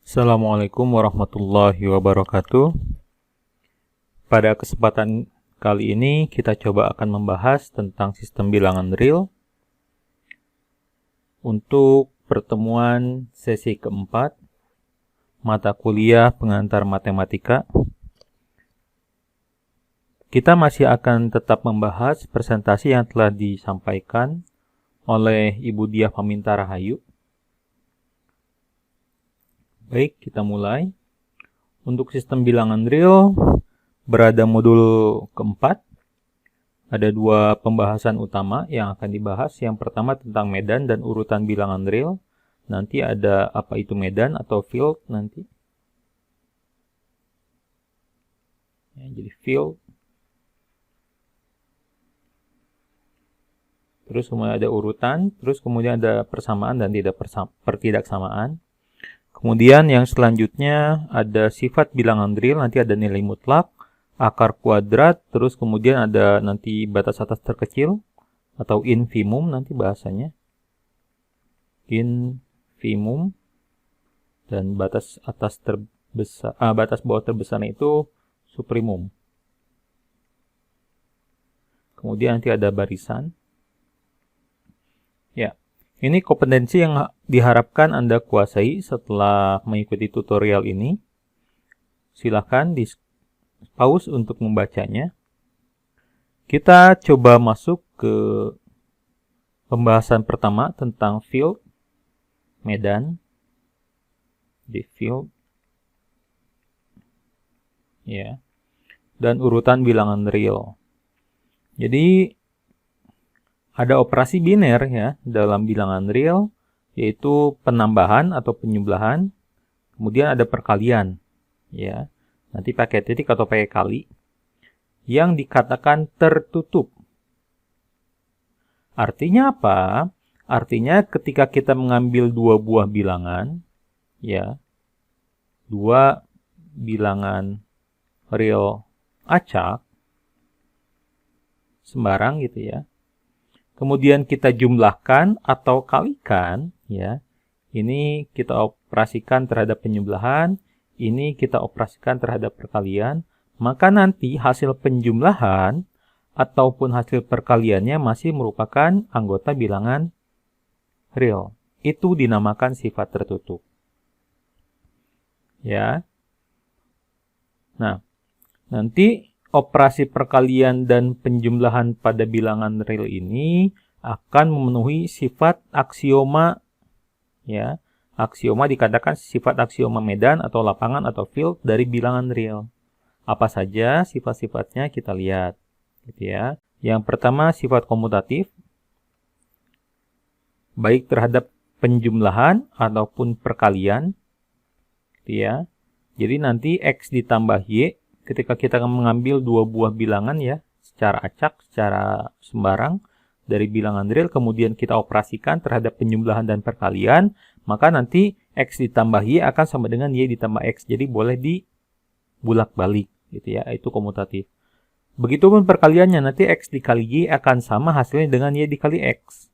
Assalamualaikum warahmatullahi wabarakatuh. Pada kesempatan kali ini kita coba akan membahas tentang sistem bilangan real untuk pertemuan sesi keempat mata kuliah pengantar matematika. Kita masih akan tetap membahas presentasi yang telah disampaikan oleh Ibu Diah Paminta Rahayu. Baik, kita mulai. Untuk sistem bilangan real, berada modul keempat. Ada dua pembahasan utama yang akan dibahas. Yang pertama tentang medan dan urutan bilangan real. Nanti ada apa itu medan atau field nanti. Ya, jadi field. Terus kemudian ada urutan. Terus kemudian ada persamaan dan pertidaksamaan. Kemudian yang selanjutnya ada sifat bilangan real, nanti ada nilai mutlak, akar kuadrat, terus kemudian ada nanti batas atas terkecil atau infimum nanti bahasanya. Infimum dan batas atas terbesar, batas bawah terbesarnya itu suprimum. Kemudian nanti ada barisan. Ya. Ini kompetensi yang diharapkan Anda kuasai setelah mengikuti tutorial ini. Silakan di-pause untuk membacanya. Kita coba masuk ke pembahasan pertama tentang field, medan, di field, ya, dan urutan bilangan real. Jadi ada operasi biner ya dalam bilangan real, yaitu penambahan atau penjumlahan. Kemudian ada perkalian, ya. Nanti pakai titik atau pakai kali, yang dikatakan tertutup. Artinya apa? Artinya ketika kita mengambil dua buah bilangan, ya, dua bilangan real acak, sembarang gitu ya. Kemudian kita jumlahkan atau kalikan, ya. Ini kita operasikan terhadap penjumlahan, ini kita operasikan terhadap perkalian, maka nanti hasil penjumlahan ataupun hasil perkaliannya masih merupakan anggota bilangan real. Itu dinamakan sifat tertutup. Ya. Nah, nanti operasi perkalian dan penjumlahan pada bilangan real ini akan memenuhi sifat aksioma, ya. Aksioma dikatakan sifat aksioma medan atau lapangan atau field dari bilangan real. Apa saja sifat-sifatnya kita lihat, gitu ya. Yang pertama sifat komutatif, baik terhadap penjumlahan ataupun perkalian, gitu ya. Jadi nanti X ditambah Y ketika kita mengambil dua buah bilangan ya, secara acak, secara sembarang dari bilangan real, kemudian kita operasikan terhadap penjumlahan dan perkalian, maka nanti X ditambah Y akan sama dengan Y ditambah X. Jadi boleh dibulak-balik gitu ya, itu komutatif. Begitupun perkaliannya, nanti X dikali Y akan sama hasilnya dengan Y dikali X.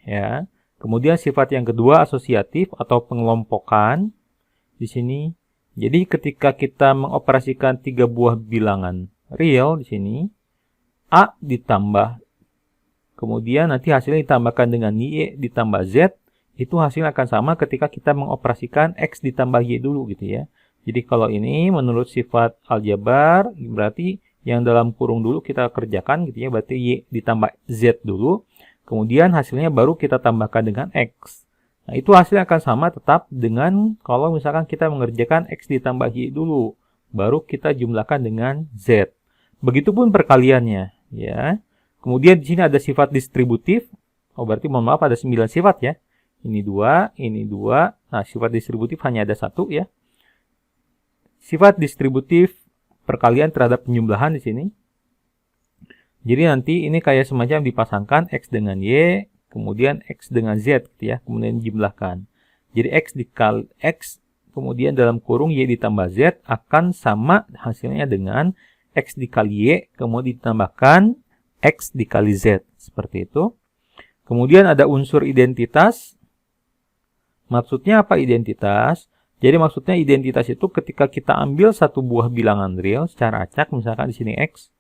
Ya. Kemudian sifat yang kedua asosiatif atau pengelompokan di sini. Jadi ketika kita mengoperasikan tiga buah bilangan real di sini, A ditambah, kemudian nanti hasilnya ditambahkan dengan Y ditambah Z, itu hasilnya akan sama ketika kita mengoperasikan X ditambah Y dulu gitu ya. Jadi kalau ini menurut sifat aljabar, berarti yang dalam kurung dulu kita kerjakan gitu ya, berarti Y ditambah Z dulu, kemudian hasilnya baru kita tambahkan dengan X. Nah, itu hasilnya akan sama tetap dengan kalau misalkan kita mengerjakan X ditambah Y dulu, baru kita jumlahkan dengan Z. Begitupun perkaliannya, ya. Kemudian di sini ada sifat distributif. Oh, berarti mohon maaf ada 9 sifat ya. Ini 2, ini 2. Nah, sifat distributif hanya ada 1 ya. Sifat distributif perkalian terhadap penjumlahan di sini. Jadi nanti ini kayak semacam dipasangkan X dengan Y, kemudian X dengan Z gitu ya, kemudian jumlahkan. Jadi X dikali X, kemudian dalam kurung Y ditambah Z akan sama hasilnya dengan X dikali Y, kemudian ditambahkan X dikali Z. Seperti itu. Kemudian ada unsur identitas. Maksudnya apa identitas? Jadi maksudnya identitas itu ketika kita ambil satu buah bilangan real secara acak, misalkan di sini X,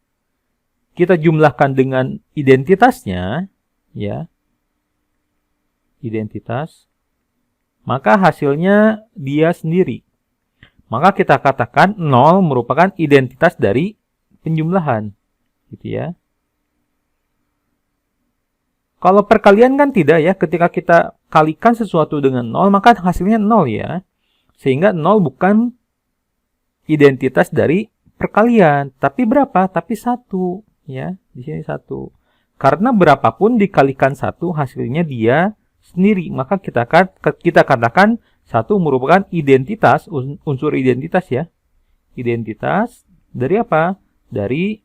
kita jumlahkan dengan identitasnya, ya, identitas, maka hasilnya dia sendiri. Maka kita katakan 0 merupakan identitas dari penjumlahan, gitu ya. Kalau perkalian kan tidak ya, ketika kita kalikan sesuatu dengan 0, maka hasilnya 0 ya. Sehingga 0 bukan identitas dari perkalian, tapi berapa? Tapi 1 ya, di sini 1. Karena berapapun dikalikan 1 hasilnya dia sendiri, maka kita katakan 1 merupakan identitas, unsur identitas ya. Identitas dari apa? Dari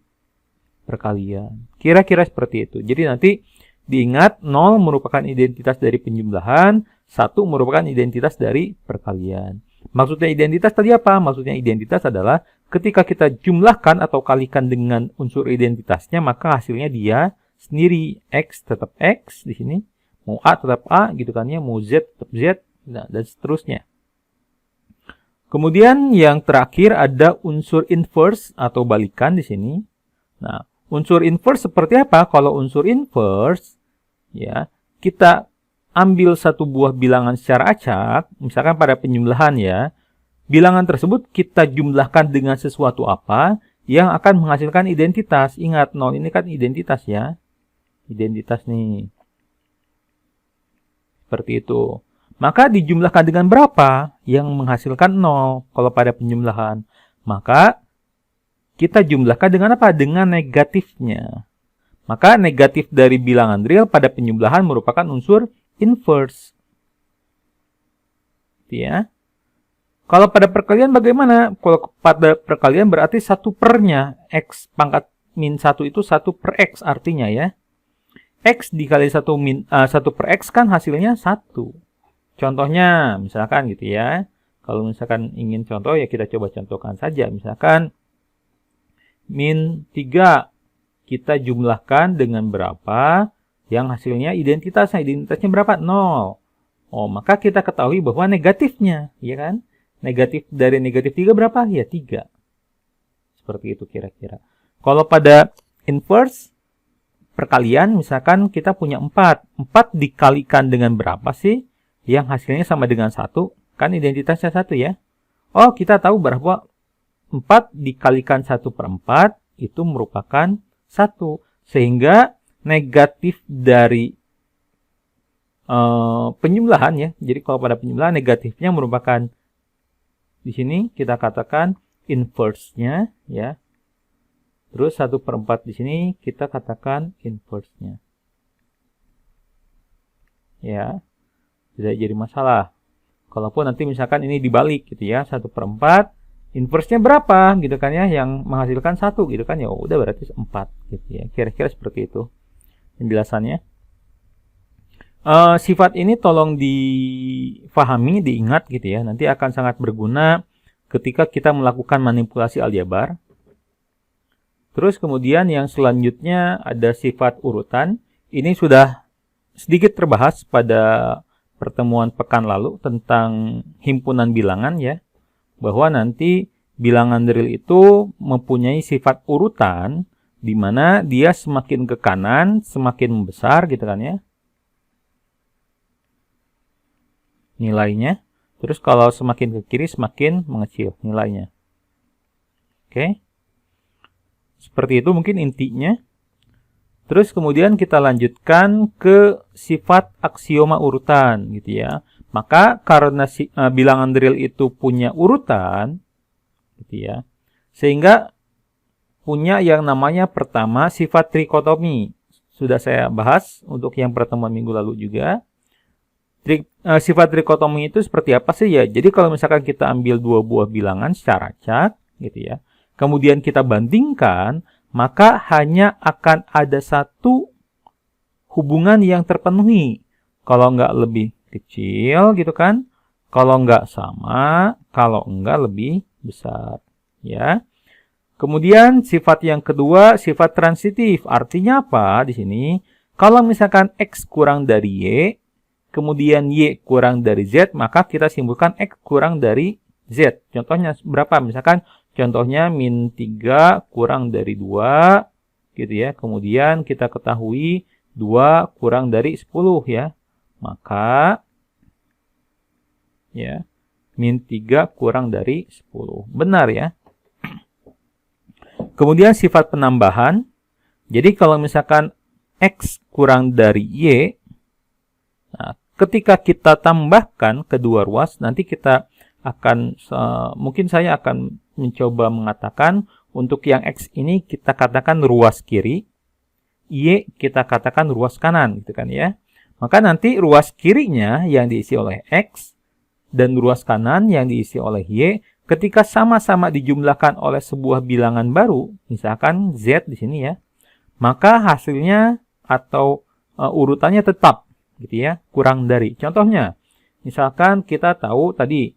perkalian. Kira-kira seperti itu. Jadi nanti diingat 0 merupakan identitas dari penjumlahan, 1 merupakan identitas dari perkalian. Maksudnya identitas tadi apa? Maksudnya identitas adalah ketika kita jumlahkan atau kalikan dengan unsur identitasnya, maka hasilnya dia sendiri. X tetap X di sini, mau A tetap A gitu kan ya, mau Z tetap Z, nah, dan seterusnya. Kemudian yang terakhir ada unsur inverse atau balikan di sini. Nah, unsur inverse seperti apa? Kalau unsur inverse, ya, kita ambil satu buah bilangan secara acak, misalkan pada penjumlahan ya, bilangan tersebut kita jumlahkan dengan sesuatu apa yang akan menghasilkan identitas. Ingat, 0 ini kan identitas ya. Identitas nih. Seperti itu. Maka dijumlahkan dengan berapa yang menghasilkan 0 kalau pada penjumlahan. Maka kita jumlahkan dengan apa? Dengan negatifnya. Maka negatif dari bilangan real pada penjumlahan merupakan unsur inverse. Ya. Kalau pada perkalian bagaimana? Kalau pada perkalian berarti 1/nya. X pangkat min 1 itu 1/X artinya ya. X dikali 1/X kan hasilnya 1. Contohnya misalkan gitu ya. Kalau misalkan ingin contoh ya kita coba contohkan saja. Misalkan min 3 kita jumlahkan dengan berapa yang hasilnya identitasnya. Identitasnya berapa? 0. Oh, maka kita ketahui bahwa negatifnya, ya kan? Negatif dari negatif 3 berapa? Ya 3. Seperti itu kira-kira. Kalau pada inverse perkalian misalkan kita punya 4. 4 dikalikan dengan berapa sih? Yang hasilnya sama dengan 1, kan identitasnya 1 ya. Oh, kita tahu bahwa 4 dikalikan 1/4 itu merupakan 1. Sehingga negatif dari penjumlahan ya. Jadi kalau pada penjumlahan negatifnya merupakan, di sini kita katakan inverse-nya ya. Terus 1/4 di sini kita katakan inverse-nya. Ya. Tidak jadi masalah. Kalaupun nanti misalkan ini dibalik gitu ya, 1/4, inverse-nya berapa gitu kan ya, yang menghasilkan 1 gitu kan ya, udah berarti 4 gitu ya. Kira-kira seperti itu penjelasannya. Sifat ini tolong difahami, diingat gitu ya. Nanti akan sangat berguna ketika kita melakukan manipulasi aljabar. Terus kemudian yang selanjutnya ada sifat urutan. Ini sudah sedikit terbahas pada pertemuan pekan lalu tentang himpunan bilangan ya, bahwa nanti bilangan real itu mempunyai sifat urutan di mana dia semakin ke kanan semakin membesar gitu kan ya nilainya, terus kalau semakin ke kiri semakin mengecil nilainya. Oke, seperti itu mungkin intinya. Terus kemudian kita lanjutkan ke sifat aksioma urutan gitu ya. Maka karena bilangan real itu punya urutan gitu ya, sehingga punya yang namanya pertama sifat trikotomi. Sudah saya bahas untuk yang pertemuan minggu lalu juga. Sifat trikotomi itu seperti apa sih ya? Jadi kalau misalkan kita ambil dua buah bilangan secara acak gitu ya, kemudian kita bandingkan, maka hanya akan ada satu hubungan yang terpenuhi. Kalau nggak lebih kecil gitu kan, kalau nggak sama, kalau nggak lebih besar ya. Kemudian sifat yang kedua sifat transitif. Artinya apa di sini? Kalau misalkan X kurang dari Y, kemudian Y kurang dari Z, maka kita simpulkan X kurang dari Z. Contohnya berapa? Misalkan contohnya min 3 kurang dari 2, gitu ya. Kemudian kita ketahui 2 kurang dari 10 ya. Maka ya min 3 kurang dari 10. Benar ya. Kemudian sifat penambahan. Jadi kalau misalkan X kurang dari Y, nah, ketika kita tambahkan kedua ruas, nanti kita akan, mungkin saya akan mencoba mengatakan, untuk yang X ini kita katakan ruas kiri, Y kita katakan ruas kanan, gitu kan ya. Maka nanti ruas kirinya yang diisi oleh X, dan ruas kanan yang diisi oleh Y, ketika sama-sama dijumlahkan oleh sebuah bilangan baru, misalkan Z di sini ya, maka hasilnya atau urutannya tetap gitu ya, kurang dari. Contohnya, misalkan kita tahu tadi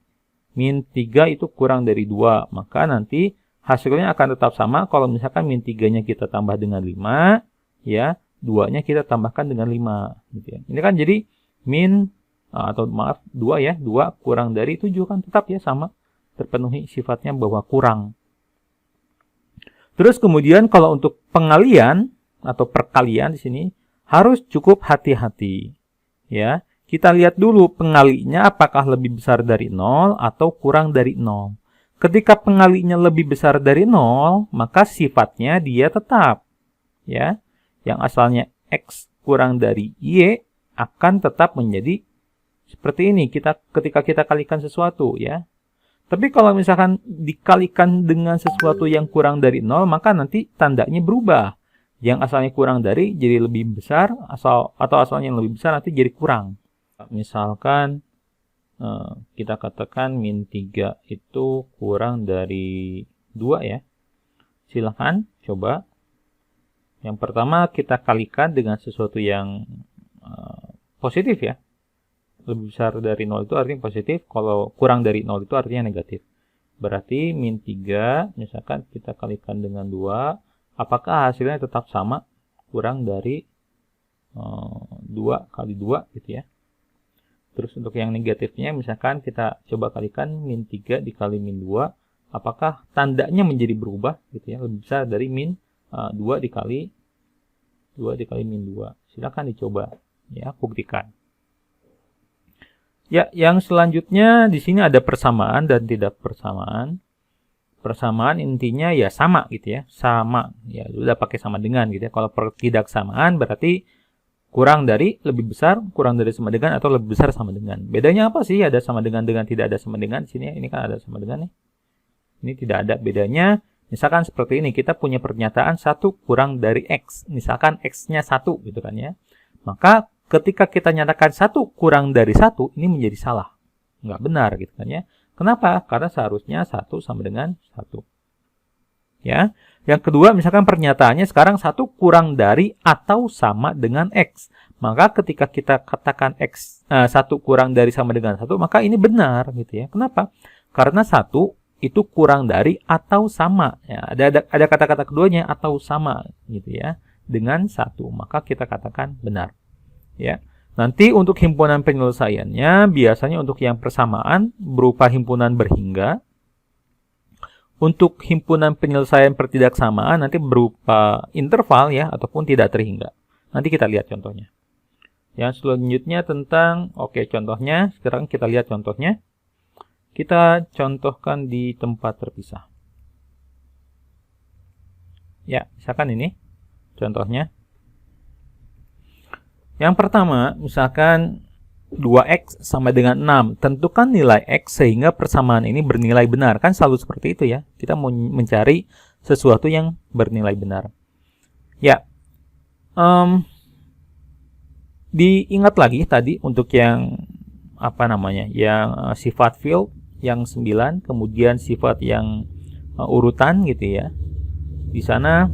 min 3 itu kurang dari 2, maka nanti hasilnya akan tetap sama kalau misalkan min 3-nya kita tambah dengan 5, ya, 2-nya kita tambahkan dengan 5 gitu ya. Ini kan jadi min atau maaf 2 ya, 2 kurang dari 7 kan tetap ya sama, terpenuhi sifatnya bahwa kurang. Terus kemudian kalau untuk pengalian atau perkalian di sini harus cukup hati-hati. Ya, kita lihat dulu pengalinya apakah lebih besar dari 0 atau kurang dari 0. Ketika pengalinya lebih besar dari 0, maka sifatnya dia tetap. Ya, yang asalnya X kurang dari Y akan tetap menjadi seperti ini ketika kita kalikan sesuatu ya. Tapi kalau misalkan dikalikan dengan sesuatu yang kurang dari 0, maka nanti tandanya berubah. Yang asalnya kurang dari jadi lebih besar, atau asalnya yang lebih besar nanti jadi kurang. Misalkan kita katakan min 3 itu kurang dari 2 ya. Silahkan coba. Yang pertama kita kalikan dengan sesuatu yang positif ya. Lebih besar dari 0 itu artinya positif, kalau kurang dari 0 itu artinya negatif. Berarti min 3 misalkan kita kalikan dengan 2, apakah hasilnya tetap sama? Kurang dari 2 kali 2 gitu ya. Terus untuk yang negatifnya misalkan kita coba kalikan min 3 dikali min 2, apakah tandanya menjadi berubah gitu ya, lebih besar dari min 2 dikali min 2. Silakan dicoba ya, buktikan. Ya, yang selanjutnya di sini ada persamaan dan tidak persamaan. Persamaan intinya ya sama gitu ya, sama. Ya, sudah pakai sama dengan gitu ya. Kalau tidak samaan berarti kurang dari, lebih besar, kurang dari sama dengan, atau lebih besar sama dengan. Bedanya apa sih? Ada sama dengan tidak ada sama dengan di sini ya. Ini kan ada sama dengan nih. Ini tidak ada bedanya. Misalkan seperti ini, kita punya pernyataan 1 kurang dari X. Misalkan X-nya 1 gitu kan ya. Maka ketika kita nyatakan 1 kurang dari 1, ini menjadi salah. Nggak benar gitu kan ya. Kenapa? Karena seharusnya 1 sama dengan 1. Ya. Yang kedua, misalkan pernyataannya sekarang 1 kurang dari atau sama dengan X. Maka ketika kita katakan X 1 kurang dari sama dengan 1, maka ini benar gitu ya. Kenapa? Karena 1 itu kurang dari atau sama. Ya, ada kata-kata keduanya atau sama gitu ya dengan 1. Maka kita katakan benar. Ya. Nanti untuk himpunan penyelesaiannya biasanya untuk yang persamaan berupa himpunan berhingga. Untuk himpunan penyelesaian pertidaksamaan nanti berupa interval ya ataupun tidak terhingga. Nanti kita lihat contohnya. Yang selanjutnya tentang contohnya, sekarang kita lihat contohnya. Kita contohkan di tempat terpisah. Ya, misalkan ini contohnya. Yang pertama, misalkan 2X sama dengan 6. Tentukan nilai X sehingga persamaan ini bernilai benar. Kan selalu seperti itu ya. Kita mau mencari sesuatu yang bernilai benar. Ya. Diingat lagi tadi untuk yang yang sifat field yang 9, kemudian sifat yang urutan gitu ya. Di sana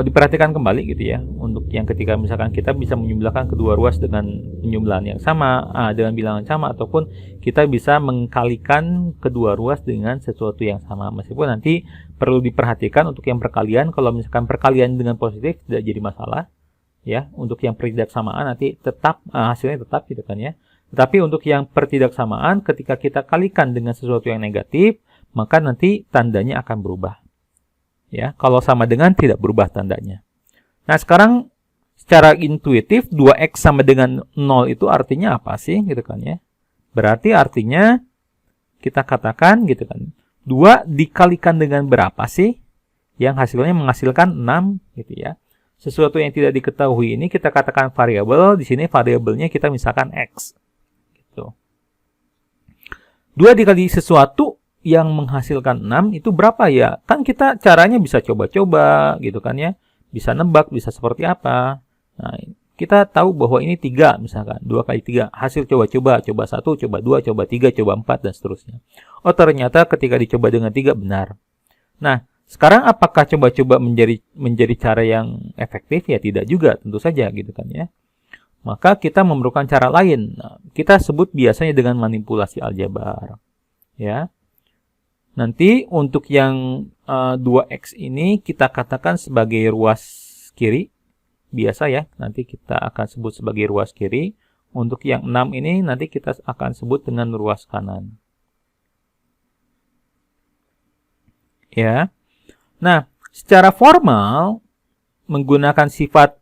diperhatikan kembali gitu ya, untuk yang ketika misalkan kita bisa menjumlahkan kedua ruas dengan penjumlahan yang sama, dengan bilangan sama, ataupun kita bisa mengkalikan kedua ruas dengan sesuatu yang sama. Meskipun nanti perlu diperhatikan untuk yang perkalian, kalau misalkan perkalian dengan positif tidak jadi masalah Ya, untuk yang pertidaksamaan nanti tetap hasilnya tetap gitu kan ya. Tetapi untuk yang pertidaksamaan ketika kita kalikan dengan sesuatu yang negatif, maka nanti tandanya akan berubah. Ya, kalau sama dengan tidak berubah tandanya. Nah, sekarang secara intuitif 2x sama dengan 0 itu artinya apa sih gitu kan ya? Berarti artinya kita katakan gitu kan. 2 dikalikan dengan berapa sih? Yang hasilnya menghasilkan 6 gitu ya. Sesuatu yang tidak diketahui ini kita katakan variabel, di sini variabelnya kita misalkan x. Gitu. 2 dikali sesuatu yang menghasilkan 6 itu berapa ya? Kan kita caranya bisa coba-coba gitu kan ya. Bisa nebak, bisa seperti apa. Nah, kita tahu bahwa ini 3 misalkan. 2 kali 3. Hasil coba-coba. Coba 1, coba 2, coba 3, coba 4, dan seterusnya. Oh, ternyata ketika dicoba dengan 3 benar. Nah, sekarang apakah coba-coba menjadi cara yang efektif? Ya tidak juga, tentu saja gitu kan ya. Maka kita memerlukan cara lain. Nah, kita sebut biasanya dengan manipulasi aljabar. Ya. Nanti untuk yang 2x ini kita katakan sebagai ruas kiri. Biasa ya, nanti kita akan sebut sebagai ruas kiri. Untuk yang 6 ini nanti kita akan sebut dengan ruas kanan. Ya. Nah, secara formal menggunakan sifat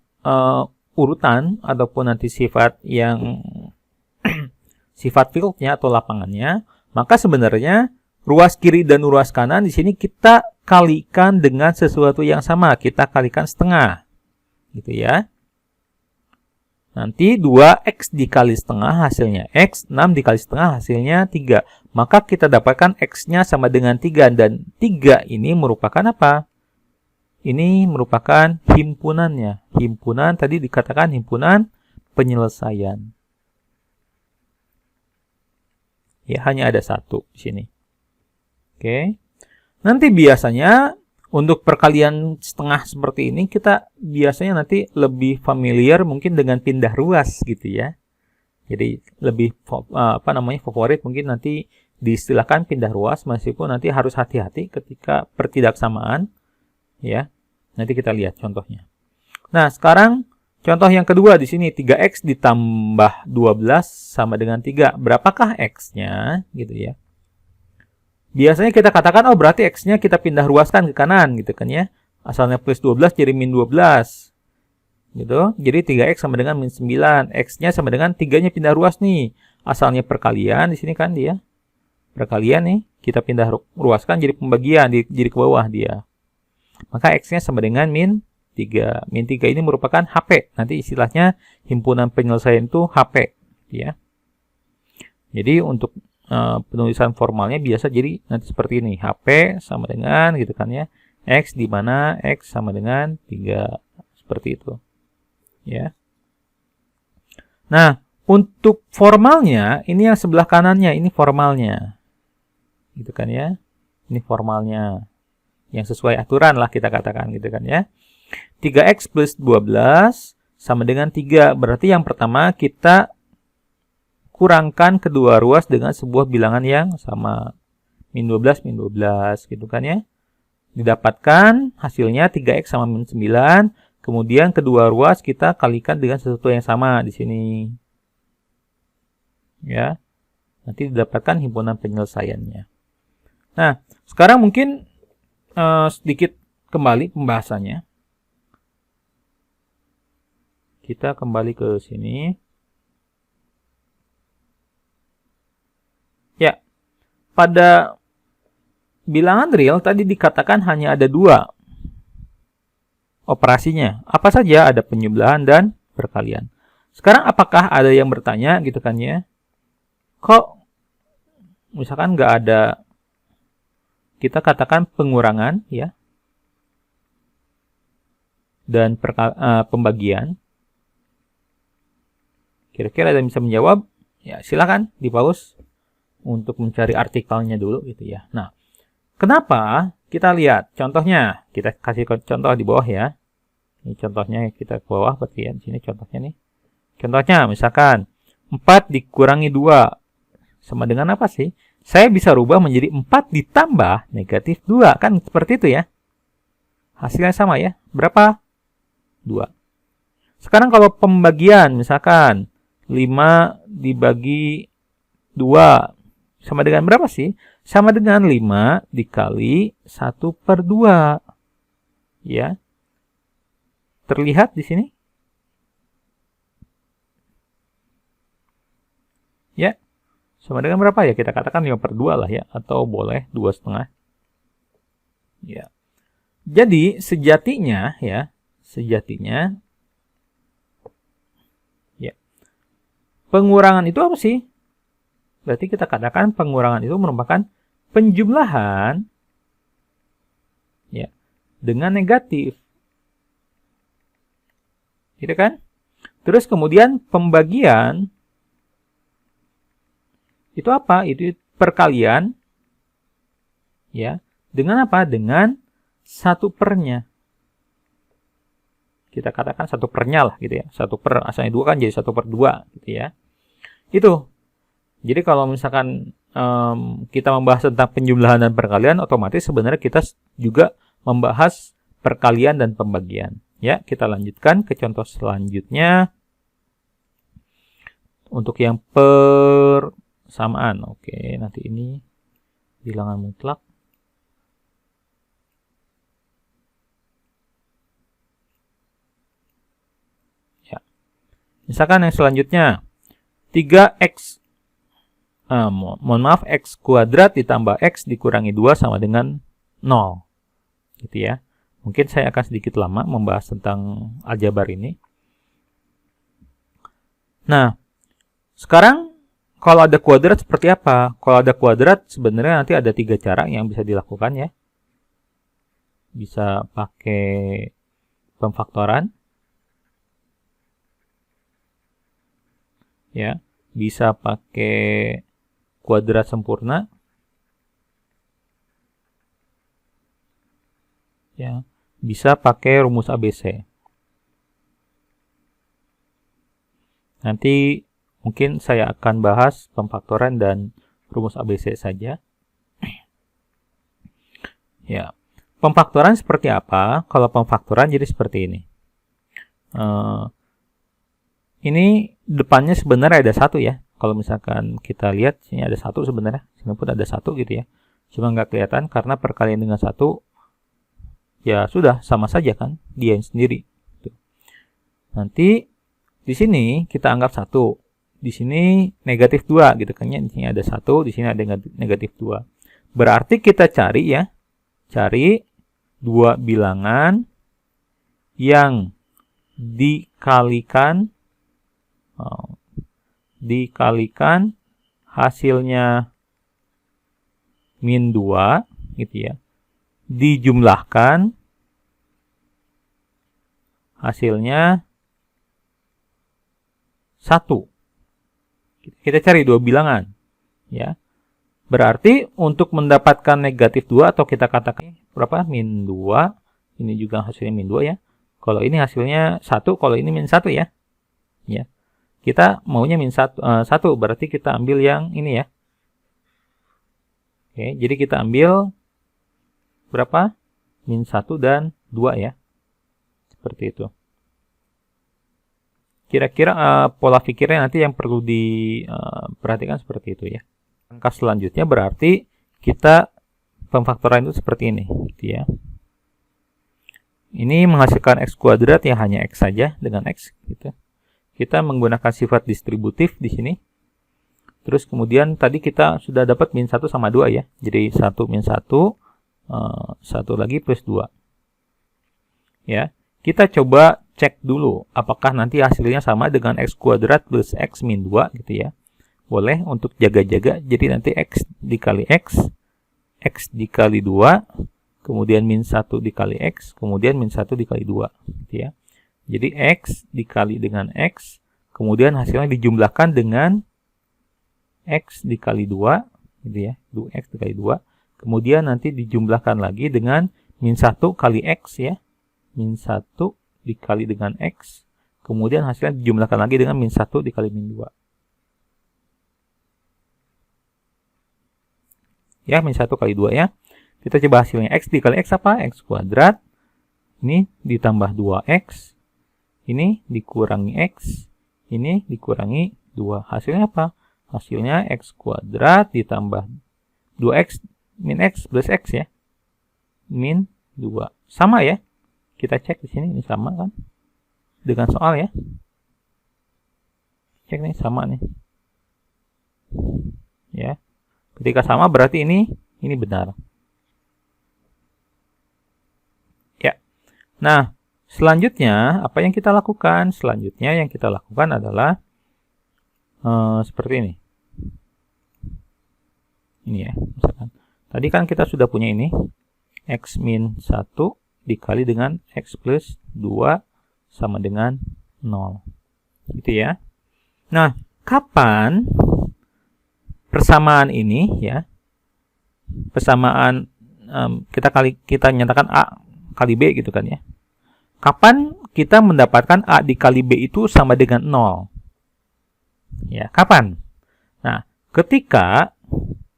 urutan ataupun nanti sifat yang sifat fieldnya atau lapangannya, maka sebenarnya ruas kiri dan ruas kanan di sini kita kalikan dengan sesuatu yang sama, kita kalikan setengah, gitu ya. Nanti 2x dikali setengah hasilnya x, 6 dikali setengah hasilnya 3. Maka kita dapatkan x-nya sama dengan 3. Dan 3 ini merupakan apa? Ini merupakan himpunannya. Himpunan, tadi dikatakan himpunan penyelesaian. Ya, hanya ada satu di sini. Oke. Nanti biasanya untuk perkalian setengah seperti ini, kita biasanya nanti lebih familiar mungkin dengan pindah ruas gitu ya. Jadi lebih favorit mungkin nanti diistilahkan pindah ruas, meskipun nanti harus hati-hati ketika pertidaksamaan ya. Nanti kita lihat contohnya. Nah, sekarang contoh yang kedua di sini 3x ditambah 12 sama dengan 3. Berapakah x-nya gitu ya. Biasanya kita katakan oh berarti x-nya kita pindah ruaskan ke kanan gitu kan ya. Asalnya plus 12 jadi min 12. Gitu. Jadi 3x sama dengan min 9. X-nya sama dengan 3-nya pindah ruas nih. Asalnya perkalian di sini kan dia. Perkalian nih, kita pindah ruaskan jadi pembagian, jadi ke bawah dia. Maka x-nya sama dengan min 3. Min 3 ini merupakan HP. Nanti istilahnya himpunan penyelesaian itu HP ya. Jadi untuk penulisan formalnya biasa jadi nanti seperti ini. HP sama dengan gitu kan ya. X di mana X sama dengan 3. Seperti itu. Ya. Nah, untuk formalnya, ini yang sebelah kanannya, ini formalnya. Gitu kan ya. Ini formalnya. Yang sesuai aturan lah kita katakan gitu kan ya. 3x plus 12 sama dengan 3. Berarti yang pertama kita kurangkan kedua ruas dengan sebuah bilangan yang sama. Min 12, min 12 gitu kan ya. Didapatkan hasilnya 3x sama min 9. Kemudian kedua ruas kita kalikan dengan sesuatu yang sama di sini. Ya. Nanti didapatkan himpunan penyelesaiannya. Nah, sekarang mungkin sedikit kembali pembahasannya. Kita kembali ke sini. Ya, pada bilangan real tadi dikatakan hanya ada 2 operasinya. Apa saja? Ada penjumlahan dan perkalian. Sekarang apakah ada yang bertanya gitu kan ya? Kok misalkan nggak ada, kita katakan pengurangan ya, dan pembagian. Kira-kira ada yang bisa menjawab? Ya, silakan di pause untuk mencari artikelnya dulu gitu ya. Nah, kenapa? Kita lihat contohnya. Kita kasih contoh di bawah ya. Ini contohnya kita ke bawah berarti ya. Di sini contohnya nih. Contohnya misalkan 4 dikurangi 2 sama dengan apa sih? Saya bisa rubah menjadi 4 ditambah negatif 2. Kan seperti itu ya. Hasilnya sama ya. Berapa? 2. Sekarang kalau pembagian, misalkan 5 dibagi 2, sama dengan berapa sih? Sama dengan 5 dikali 1/2. Ya. Terlihat di sini? Ya. Sama dengan berapa ya? Kita katakan 5/2 lah ya. Atau boleh 2,5. Ya. Jadi sejatinya ya. Pengurangan itu apa sih? Berarti kita katakan pengurangan itu merupakan penjumlahan ya dengan negatif. Gitu kan? Terus kemudian pembagian itu apa? Itu perkalian ya. Dengan apa? Dengan 1/nya. Kita katakan 1/nya lah gitu ya. 1/, asalnya 2 kan jadi 1/2 gitu ya. Itu. Jadi kalau misalkan kita membahas tentang penjumlahan dan perkalian, otomatis sebenarnya kita juga membahas perkalian dan pembagian. Ya, kita lanjutkan ke contoh selanjutnya. Untuk yang persamaan. Oke, nanti ini bilangan mutlak. Ya. Misalkan yang selanjutnya 3x mohon maaf, x kuadrat ditambah x dikurangi 2 sama dengan 0. Gitu ya. Mungkin saya akan sedikit lama membahas tentang aljabar ini. Nah, sekarang kalau ada kuadrat seperti apa? Kalau ada kuadrat sebenarnya nanti ada 3 cara yang bisa dilakukan ya. Bisa pakai pemfaktoran. Ya, bisa pakai kuadrat sempurna. Ya, bisa pakai rumus ABC. Nanti mungkin saya akan bahas pemfaktoran dan rumus ABC saja. Ya, pemfaktoran seperti apa? Kalau pemfaktoran jadi seperti ini. Ini depannya sebenarnya ada 1 ya. Kalau misalkan kita lihat, sini ada 1 sebenarnya. Sini pun ada 1 gitu ya. Cuma nggak kelihatan karena perkalian dengan 1, ya sudah, sama saja kan. Dia sendiri. Nanti, di sini kita anggap 1. Di sini negatif 2 gitu kan ya. Di sini ada 1, di sini ada negatif 2. Berarti kita cari ya. Cari 2 bilangan yang dikalikan hasilnya min 2 gitu ya, dijumlahkan hasilnya 1. Kita cari 2 bilangan ya. Berarti untuk mendapatkan negatif 2 atau kita katakan berapa? Min 2. Ini juga hasilnya min 2 ya. Kalau ini hasilnya 1, kalau ini min 1 ya. Ya. Kita maunya min 1, berarti kita ambil yang ini ya. Oke, jadi kita ambil berapa? Min 1 dan 2 ya. Seperti itu. Kira-kira pola pikirnya nanti yang perlu diperhatikan seperti itu ya. Langkah selanjutnya berarti kita pemfaktoran itu seperti ini. Gitu ya. Ini menghasilkan x kuadrat yang hanya x saja dengan x. Gitu. Kita menggunakan sifat distributif di sini. Terus kemudian tadi kita sudah dapat min 1 sama 2 ya. Jadi 1 min 1, 1 lagi plus 2. Ya, kita coba cek dulu apakah nanti hasilnya sama dengan x kuadrat plus x min 2 gitu ya. Boleh untuk jaga-jaga. Jadi nanti x dikali x dikali 2, kemudian min 1 dikali x, kemudian min 1 dikali 2 gitu ya. Jadi x dikali dengan x, kemudian hasilnya dijumlahkan dengan x dikali 2, gitu ya, 2x dikali 2. Kemudian nanti dijumlahkan lagi dengan min 1 kali x ya, min 1 dikali dengan x, kemudian hasilnya dijumlahkan lagi dengan min 1 dikali min 2. Ya, min 1 kali 2 ya. Kita coba hasilnya x dikali x apa? X kuadrat. Ini ditambah 2x ini dikurangi X, ini dikurangi 2. Hasilnya apa? Hasilnya X kuadrat ditambah 2X min X plus X ya. Min 2. Sama ya. Kita cek di sini, ini sama kan? Dengan soal ya. Cek nih, sama nih. Ya. Ketika sama berarti ini benar. Ya. Nah, selanjutnya apa yang kita lakukan? Selanjutnya yang kita lakukan adalah seperti ini. Ini ya, misalkan. Tadi kan kita sudah punya ini. X min 1 dikali dengan X plus 2 sama dengan 0. Gitu ya. Nah, kapan persamaan ini ya, persamaan kita nyatakan A kali B gitu kan ya. Kapan kita mendapatkan A dikali B itu sama dengan 0? Ya, kapan? Nah, ketika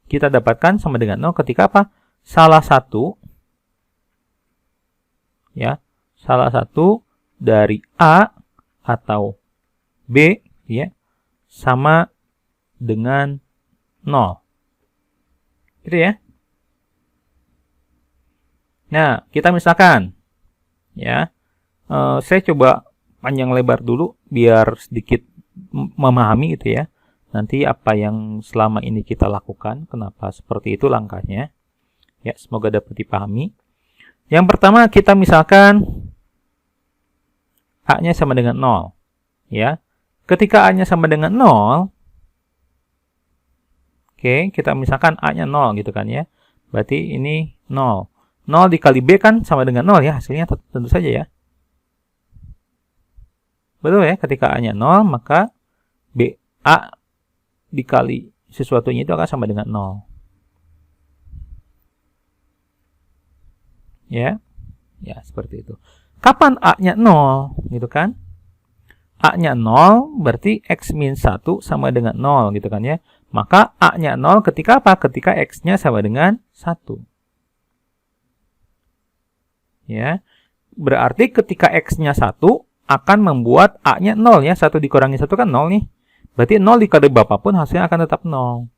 kita dapatkan sama dengan 0 ketika apa? Salah satu dari A atau B ya sama dengan 0. Gitu ya. Nah, kita misalkan ya, saya coba panjang lebar dulu biar sedikit memahami gitu ya. Nanti apa yang selama ini kita lakukan, kenapa seperti itu langkahnya. Ya, semoga dapat dipahami. Yang pertama kita misalkan A-nya sama dengan 0. Ya. Ketika A-nya sama dengan 0, oke, kita misalkan A-nya 0 gitu kan ya. Berarti ini 0. 0 dikali B kan sama dengan 0 ya, hasilnya tentu saja ya. Betul ya, ketika A-nya 0, maka A dikali sesuatunya itu akan sama dengan 0. Ya. Ya, seperti itu. Kapan A-nya 0 gitu kan? A-nya 0 berarti X min 1 sama dengan 0 gitu kan ya. Maka A-nya 0 ketika apa? Ketika X-nya sama dengan 1. Ya. Berarti ketika X-nya 1 akan membuat A-nya 0 ya. 1 dikurangi 1 kan 0 nih. Berarti 0 dikali berapapun hasilnya akan tetap 0.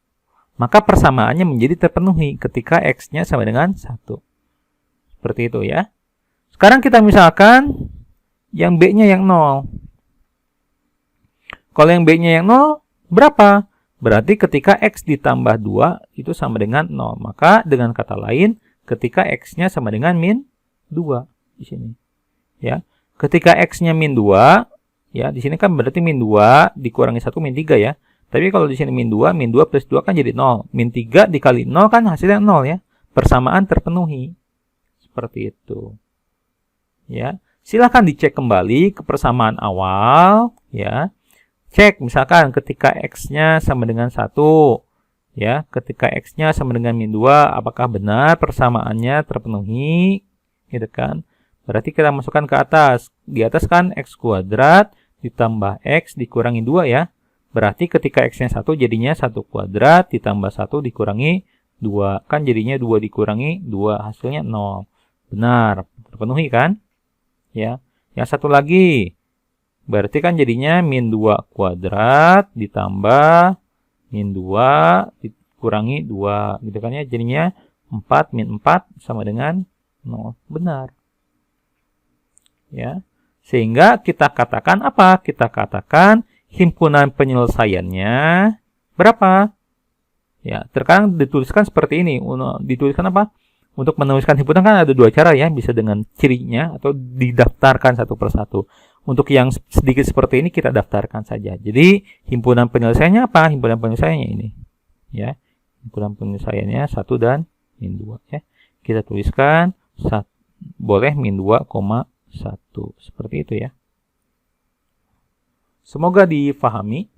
Maka persamaannya menjadi terpenuhi ketika X-nya sama dengan 1. Seperti itu ya. Sekarang kita misalkan yang B-nya yang 0. Kalau yang B-nya yang 0, berapa? Berarti ketika X ditambah 2 itu sama dengan 0. Maka dengan kata lain, ketika X-nya sama dengan min 2 di sini. Ya. Ketika X-nya min 2, ya, di sini kan berarti min 2 dikurangi 1 min 3 ya. Tapi kalau di sini min 2 plus 2 kan jadi 0. Min 3 dikali 0 kan hasilnya 0 ya. Persamaan terpenuhi. Seperti itu. Ya. Silahkan dicek kembali ke persamaan awal, ya. Cek misalkan ketika X-nya sama dengan 1, ya. Ketika X-nya sama dengan min 2, apakah benar persamaannya terpenuhi? Gitu kan. Berarti kita masukkan ke atas. Di atas kan X kuadrat ditambah X dikurangi 2 ya. Berarti ketika X-nya 1 jadinya 1 kuadrat ditambah 1 dikurangi 2. Kan jadinya 2 dikurangi 2 hasilnya 0. Benar, terpenuhi kan? Ya. Yang satu lagi. Berarti kan jadinya min 2 kuadrat ditambah min 2 dikurangi 2. Gitu kan ya. Jadinya 4 min 4 sama dengan 0. Benar. Ya. Sehingga kita katakan apa? Kita katakan himpunan penyelesaiannya berapa? Ya, terkadang dituliskan seperti ini. Dituliskan apa? Untuk menuliskan himpunan kan ada dua cara ya, bisa dengan cirinya atau didaftarkan satu persatu. Untuk yang sedikit seperti ini kita daftarkan saja. Jadi himpunan penyelesaiannya apa? Himpunan penyelesaiannya ini. Ya. Himpunan penyelesaiannya 1 dan min 2 ya. Kita tuliskan boleh min 2,1 seperti itu ya. Semoga difahami.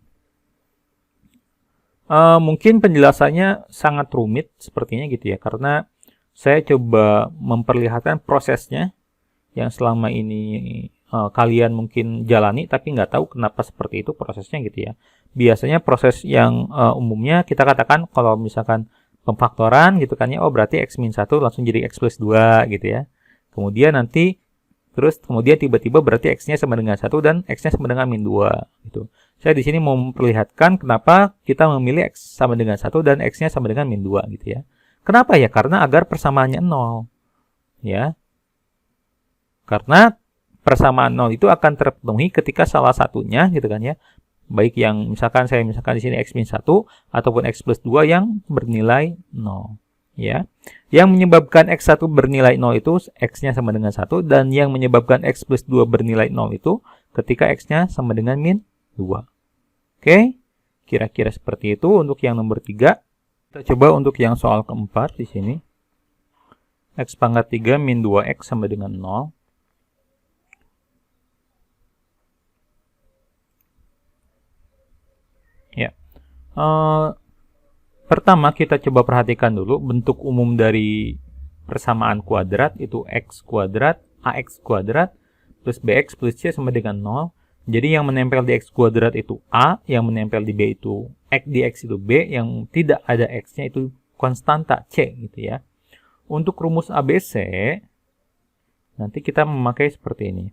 Mungkin penjelasannya sangat rumit sepertinya gitu ya, karena saya coba memperlihatkan prosesnya yang selama ini kalian mungkin jalani, tapi nggak tahu kenapa seperti itu prosesnya gitu ya. Biasanya proses yang umumnya kita katakan kalau misalkan pemfaktoran gitu kan ya, oh berarti X min 1 langsung jadi X plus 2 gitu ya. Kemudian nanti Terus kemudian tiba-tiba berarti X-nya sama dengan 1 dan X-nya sama dengan min 2. Gitu. Saya di sini mau memperlihatkan kenapa kita memilih X sama dengan 1 dan X-nya sama dengan min 2. Gitu ya. Kenapa ya? Karena agar persamaannya 0. Ya. Karena persamaan 0 itu akan terpenuhi ketika salah satunya gitu kan ya. Baik yang misalkan di sini X min 1 ataupun X plus 2 yang bernilai 0. Ya. Yang menyebabkan X1 bernilai 0 itu X-nya sama dengan 1, dan yang menyebabkan X plus 2 bernilai 0 itu ketika X-nya sama dengan min 2. Oke, kira-kira seperti itu untuk yang nomor 3. Kita coba untuk yang soal keempat di sini. X pangkat 3 min 2X sama dengan 0. Ya. Pertama kita coba perhatikan dulu bentuk umum dari persamaan kuadrat itu x kuadrat ax kuadrat plus bx plus c sama dengan 0. Jadi yang menempel di x kuadrat itu a, yang menempel di b itu x, di x itu b, yang tidak ada x-nya itu konstanta c gitu ya. Untuk rumus ABC nanti kita memakai seperti ini.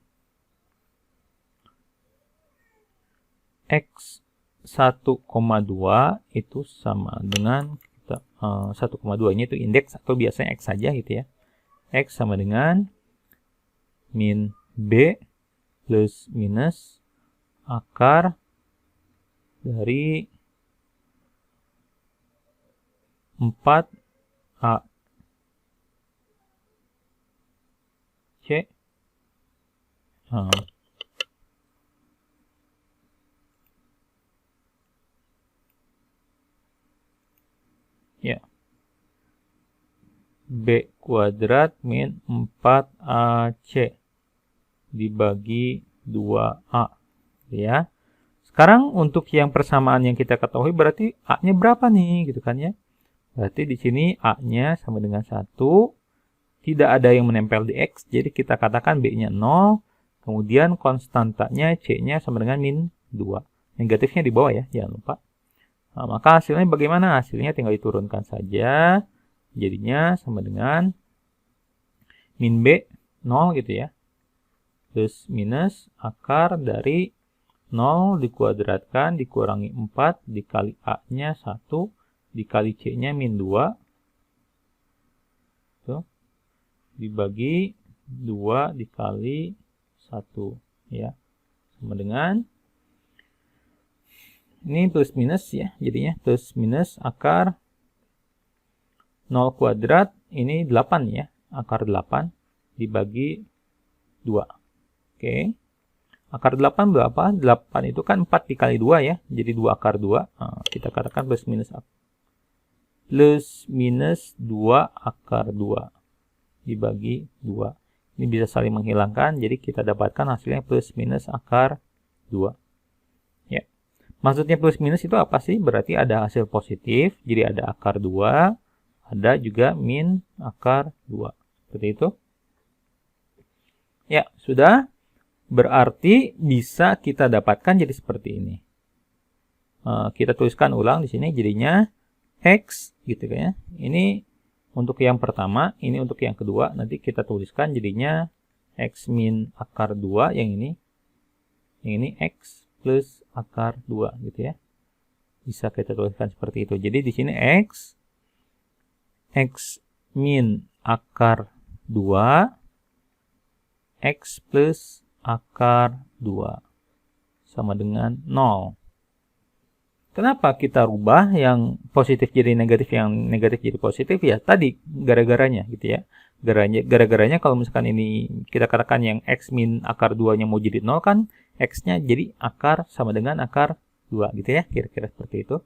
X 1,2 itu sama dengan 1,2 nya itu indeks atau biasanya X saja gitu ya. X sama dengan min B plus minus akar dari 4A C ya, B kuadrat min 4AC dibagi 2A. Ya. Sekarang untuk yang persamaan yang kita ketahui berarti A-nya berapa nih gitu kan ya. Berarti di sini A-nya sama dengan 1. Tidak ada yang menempel di X, jadi kita katakan B-nya 0. Kemudian konstantanya C-nya sama dengan min 2. Negatifnya di bawah ya, jangan lupa. Nah, maka hasilnya bagaimana? Hasilnya tinggal diturunkan saja. Jadinya sama dengan min B 0 gitu ya. Terus minus akar dari 0 dikuadratkan dikurangi 4 dikali A-nya 1 dikali C-nya min 2. Tuh. Dibagi 2 dikali 1 ya. Sama dengan ini plus minus ya, jadinya plus minus akar 0 kuadrat, ini 8 ya, akar 8 dibagi 2. Oke. Akar 8 berapa? 8 itu kan 4 dikali 2 ya, jadi 2 akar 2. Nah, kita katakan plus minus 2 akar 2 dibagi 2. Ini bisa saling menghilangkan, jadi kita dapatkan hasilnya plus minus akar 2. Ya. Maksudnya plus minus itu apa sih? Berarti ada hasil positif, jadi ada akar 2, ada juga min akar 2. Seperti itu. Ya, sudah. Berarti bisa kita dapatkan jadi seperti ini. Kita tuliskan ulang di sini, jadinya X gitu kan ya. Ini untuk yang pertama, ini untuk yang kedua. Nanti kita tuliskan jadinya X min akar 2 yang ini. Yang ini X plus akar 2 gitu ya. Bisa kita tuliskan seperti itu. Jadi di sini X min akar 2 X plus akar 2 sama dengan 0. Kenapa kita rubah yang positif jadi negatif, yang negatif jadi positif? Ya tadi gara-garanya gitu ya. Gara-garanya kalau misalkan ini kita katakan yang X min akar 2-nya mau jadi 0 kan X-nya jadi akar sama dengan akar 2 gitu ya. Kira-kira seperti itu.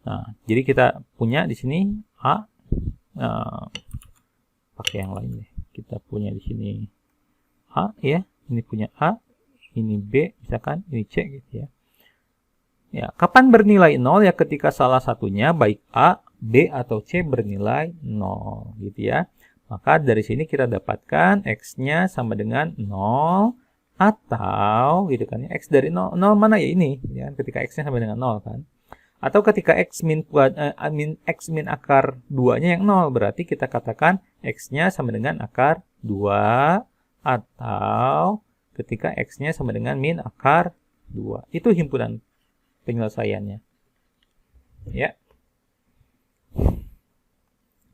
Nah, jadi kita punya di sini A. Pakai yang lain deh. Kita punya di sini A ya. Ini punya A, ini B, misalkan ini C gitu ya. Ya, kapan bernilai 0? Ya ketika salah satunya baik A, B atau C bernilai 0 gitu ya. Maka dari sini kita dapatkan X-nya sama dengan 0 atau gitu kan ya. X dari 0, 0 mana ya ini ya, ketika X-nya sama dengan 0 kan. Atau ketika X min akar 2-nya yang 0, berarti kita katakan X-nya sama dengan akar 2 atau ketika X-nya sama dengan min akar 2. Itu himpunan penyelesaiannya. Ya.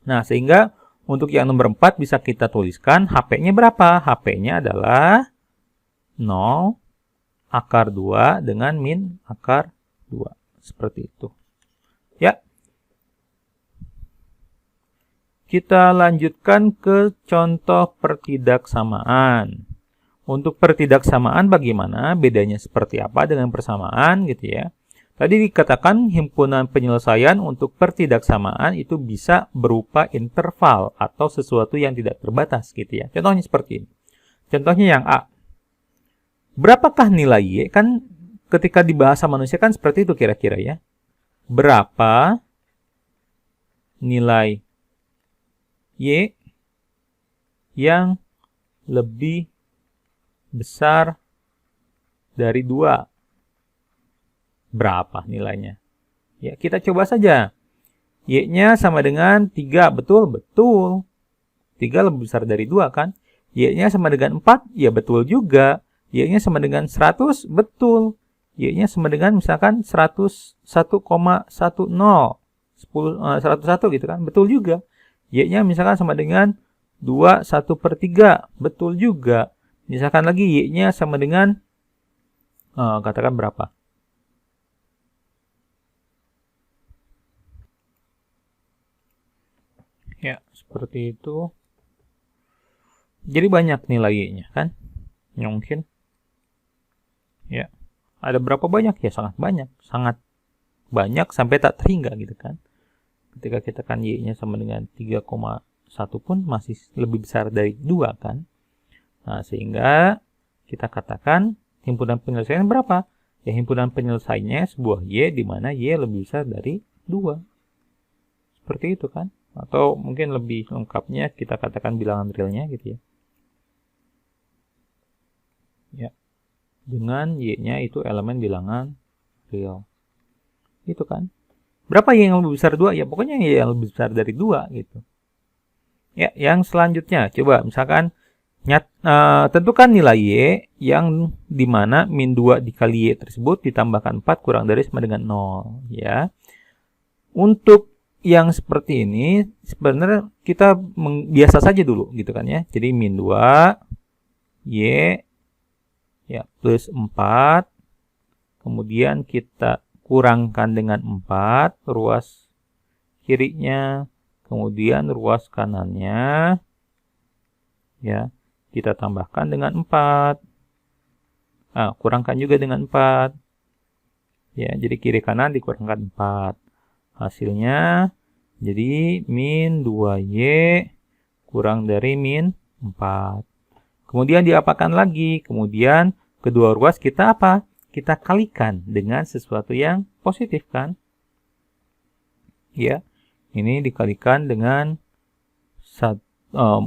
Nah, sehingga untuk yang nomor 4 bisa kita tuliskan HP-nya berapa? HP-nya adalah 0 akar 2 dengan min akar 2. Seperti itu. Ya. Kita lanjutkan ke contoh pertidaksamaan. Untuk pertidaksamaan bagaimana? Bedanya seperti apa dengan persamaan gitu ya. Tadi dikatakan himpunan penyelesaian untuk pertidaksamaan itu bisa berupa interval atau sesuatu yang tidak terbatas gitu ya. Contohnya seperti ini. Contohnya yang A. Berapakah nilai Y? Kan ketika di bahasa manusia kan seperti itu kira-kira ya. Berapa nilai Y yang lebih besar dari 2? Berapa nilainya? Ya, kita coba saja. Y-nya sama dengan 3, betul? Betul. 3 lebih besar dari 2 kan? Y-nya sama dengan 4, ya betul juga. Y-nya sama dengan 100, betul. Y-nya sama dengan misalkan 101,10, 101 gitu kan? Betul juga. Y-nya misalkan sama dengan 2/1/3, betul juga. Misalkan lagi Y-nya sama dengan, katakan berapa? Ya, seperti itu. Jadi banyak nilainya kan? Mungkin. Ya. Ada berapa banyak? Ya sangat banyak. Sangat banyak sampai tak terhingga gitu kan. Ketika kita kan Y-nya sama dengan 3,1 pun masih lebih besar dari 2 kan. Nah, sehingga kita katakan himpunan penyelesaian berapa? Ya, himpunan penyelesaiannya sebuah Y di mana Y lebih besar dari 2. Seperti itu kan? Atau mungkin lebih lengkapnya kita katakan bilangan realnya gitu ya. Ya. Dengan Y-nya itu elemen bilangan real. Itu kan. Berapa Y yang lebih besar 2? Ya pokoknya Y yang lebih besar dari 2 gitu. Ya, yang selanjutnya coba misalkan tentukan nilai Y yang dimana min 2 dikali Y tersebut ditambahkan 4 kurang dari sama dengan 0 ya. Untuk yang seperti ini sebenarnya kita biasa saja dulu gitu kan ya. Jadi min 2 Y ya plus 4, kemudian kita kurangkan dengan 4 ruas kirinya, kemudian ruas kanannya ya kita tambahkan dengan 4. Kurangkan juga dengan 4 ya, jadi kiri kanan dikurangkan 4. Hasilnya jadi min 2Y kurang dari min 4. Kemudian diapakan lagi? Kemudian kedua ruas kita apa? Kita kalikan dengan sesuatu yang positif kan? Ya, ini dikalikan dengan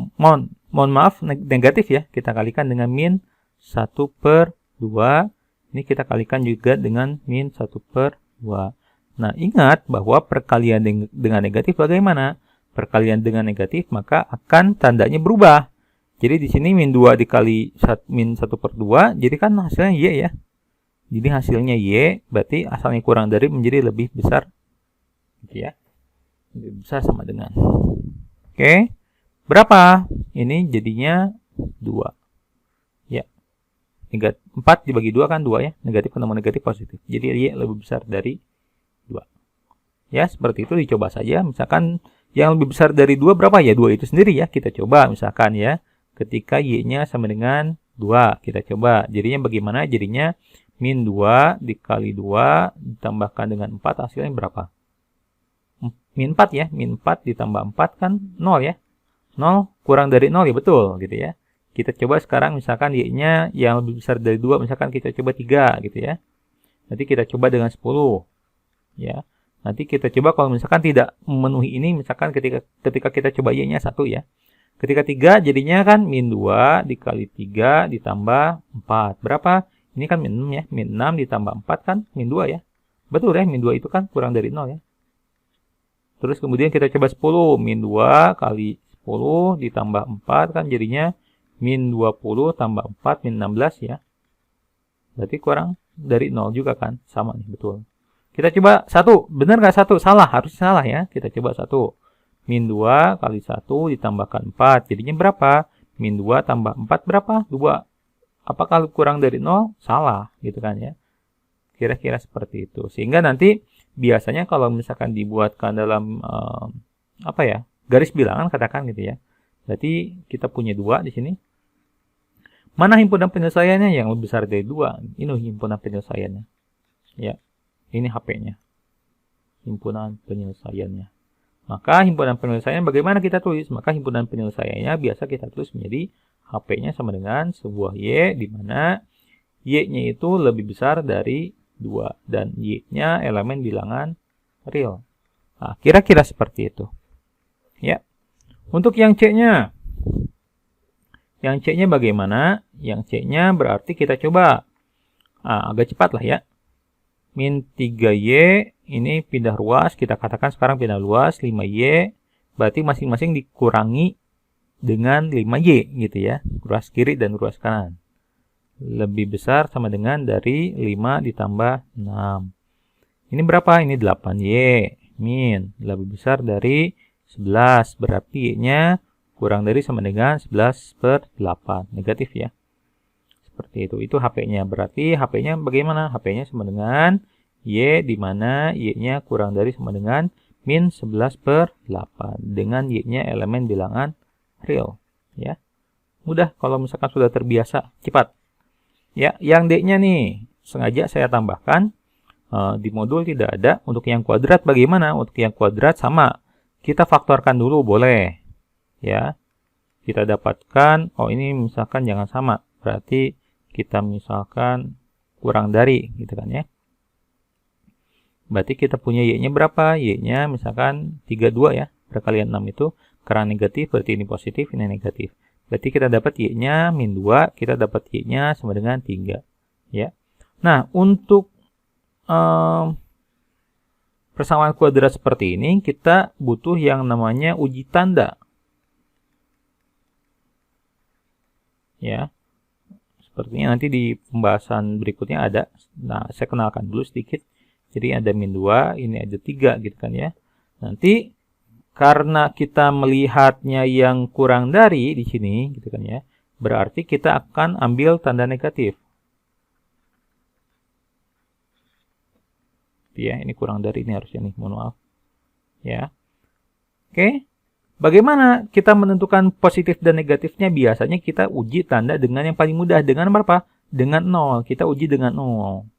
mohon maaf negatif ya. Kita kalikan dengan min 1/2. Ini kita kalikan juga dengan min 1/2. Nah, ingat bahwa perkalian dengan negatif bagaimana? Perkalian dengan negatif maka akan tandanya berubah. Jadi di sini min 2 dikali min 1/2, jadi kan hasilnya Y ya. Jadi hasilnya Y, berarti asalnya kurang dari menjadi lebih besar. Gitu ya. Lebih besar sama dengan. Oke. Berapa? Ini jadinya 2. Ya. 4 dibagi 2 kan 2 ya. Negatif ketemu negatif positif. Jadi Y lebih besar dari 2. Ya, seperti itu dicoba saja. Misalkan yang lebih besar dari 2 berapa ya? 2 itu sendiri ya. Kita coba misalkan ya. Ketika Y-nya sama dengan 2. Kita coba. Jadinya bagaimana? Jadinya min 2 dikali 2 ditambahkan dengan 4 hasilnya berapa? Min 4 ya. Min 4 ditambah 4 kan 0 ya. 0 kurang dari 0 ya betul gitu ya. Kita coba sekarang misalkan Y-nya yang lebih besar dari 2. Misalkan kita coba 3 gitu ya. Nanti kita coba dengan 10. Ya, nanti kita coba kalau misalkan tidak memenuhi ini, misalkan ketika kita coba Y-nya 1 ya. Ketika 3 jadinya kan min 2 dikali 3 ditambah 4. Berapa? Ini kan min 6 ya. Min 6 ditambah 4 kan min 2 ya. Betul ya, min 2 itu kan kurang dari 0 ya. Terus kemudian kita coba 10. Min 2 kali 10 ditambah 4 kan jadinya min 20 tambah 4 min 16 ya. Berarti kurang dari 0 juga kan? Sama nih, betul. Kita coba 1. Benar nggak 1? Salah, harus salah ya. Kita coba 1. Min 2 kali 1 ditambahkan 4. Jadinya berapa? Min 2 tambah 4 berapa? 2. Apakah kurang dari 0? Salah, gitu kan ya. Kira-kira seperti itu. Sehingga nanti biasanya kalau misalkan dibuatkan dalam garis bilangan katakan gitu ya. Berarti kita punya 2 di sini. Mana himpunan penyelesaiannya yang lebih besar dari 2? Ini himpunan penyelesaiannya. Ya. Ini HP-nya. Himpunan penyelesaiannya. Maka himpunan penyelesaian bagaimana kita tulis? Maka himpunan penyelesaiannya biasa kita tulis menjadi HP-nya sama dengan sebuah Y, di mana Y-nya itu lebih besar dari 2. Dan Y-nya elemen bilangan real. Nah, kira-kira seperti itu. Ya. Untuk yang C-nya. Yang C-nya bagaimana? Yang C-nya berarti kita coba. Agak cepat lah ya. Min 3Y, ini pindah ruas. Kita katakan sekarang pindah luas, 5Y. Berarti masing-masing dikurangi dengan 5Y gitu ya. Ruas kiri dan ruas kanan. Lebih besar sama dengan dari 5 ditambah 6. Ini berapa? Ini 8Y. Min, lebih besar dari 11. Berarti Y-nya kurang dari sama dengan 11/8. Negatif ya. Seperti itu. Itu HP-nya. Berarti HP-nya bagaimana? HP-nya sama dengan Y, di mana Y-nya kurang dari sama dengan min 11/8. Dengan Y-nya elemen bilangan real. Ya. Mudah kalau misalkan sudah terbiasa. Cepat. Ya, yang D-nya nih. Sengaja saya tambahkan. Di modul tidak ada. Untuk yang kuadrat bagaimana? Untuk yang kuadrat sama. Kita faktorkan dulu boleh. Ya. Kita dapatkan, ini misalkan jangan sama. Berarti kita misalkan kurang dari gitu kan ya. Berarti kita punya Y-nya berapa? Y-nya misalkan 32 ya. Perkalian 6 itu karena negatif berarti ini positif, ini negatif. Berarti kita dapat Y-nya min 2, kita dapat Y-nya sama dengan 3 ya. Nah, untuk persamaan kuadrat seperti ini kita butuh yang namanya uji tanda. Ya. Sepertinya nanti di pembahasan berikutnya ada. Nah, saya kenalkan dulu sedikit. Jadi ada min 2, ini ada 3 gitu kan ya. Nanti karena kita melihatnya yang kurang dari di sini gitu kan ya. Berarti kita akan ambil tanda negatif. Ya, ini kurang dari ini harusnya nih, mohon maaf. Ya. Oke. Bagaimana kita menentukan positif dan negatifnya? Biasanya kita uji tanda dengan yang paling mudah. Dengan berapa? Dengan 0. Kita uji dengan 0.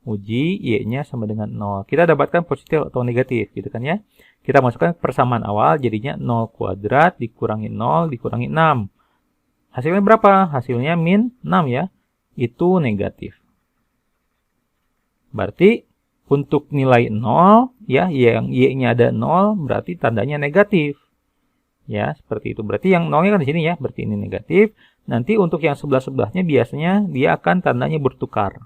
Uji Y-nya sama dengan 0. Kita dapatkan positif atau negatif gitu kan ya. Kita masukkan persamaan awal jadinya 0 kuadrat dikurangi 0 dikurangi 6. Hasilnya berapa? Hasilnya min 6 ya. Itu negatif. Berarti untuk nilai 0 ya, yang Y-nya ada 0 berarti tandanya negatif. Ya, seperti itu. Berarti yang 0-nya kan di sini ya, berarti ini negatif. Nanti untuk yang sebelah-sebelahnya biasanya dia akan tandanya bertukar.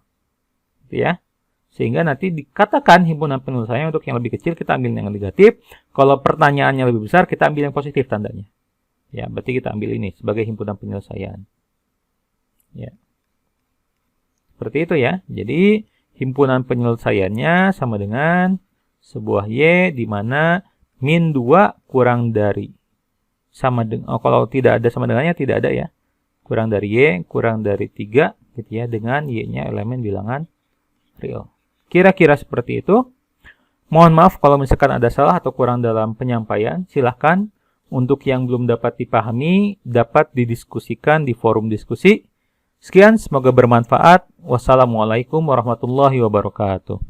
Gitu ya. Sehingga nanti dikatakan himpunan penyelesaian untuk yang lebih kecil kita ambil yang negatif. Kalau pertanyaannya lebih besar kita ambil yang positif tandanya. Ya, berarti kita ambil ini sebagai himpunan penyelesaian. Ya. Seperti itu ya. Jadi himpunan penyelesaiannya sama dengan sebuah Y di mana min 2 kurang dari sama dengan kalau tidak ada sama dengannya tidak ada ya. Kurang dari Y kurang dari 3 gitu ya, dengan Y-nya elemen bilangan real. Kira-kira seperti itu. Mohon maaf kalau misalkan ada salah atau kurang dalam penyampaian. Silahkan untuk yang belum dapat dipahami dapat didiskusikan di forum diskusi. Sekian, semoga bermanfaat. Wassalamualaikum warahmatullahi wabarakatuh.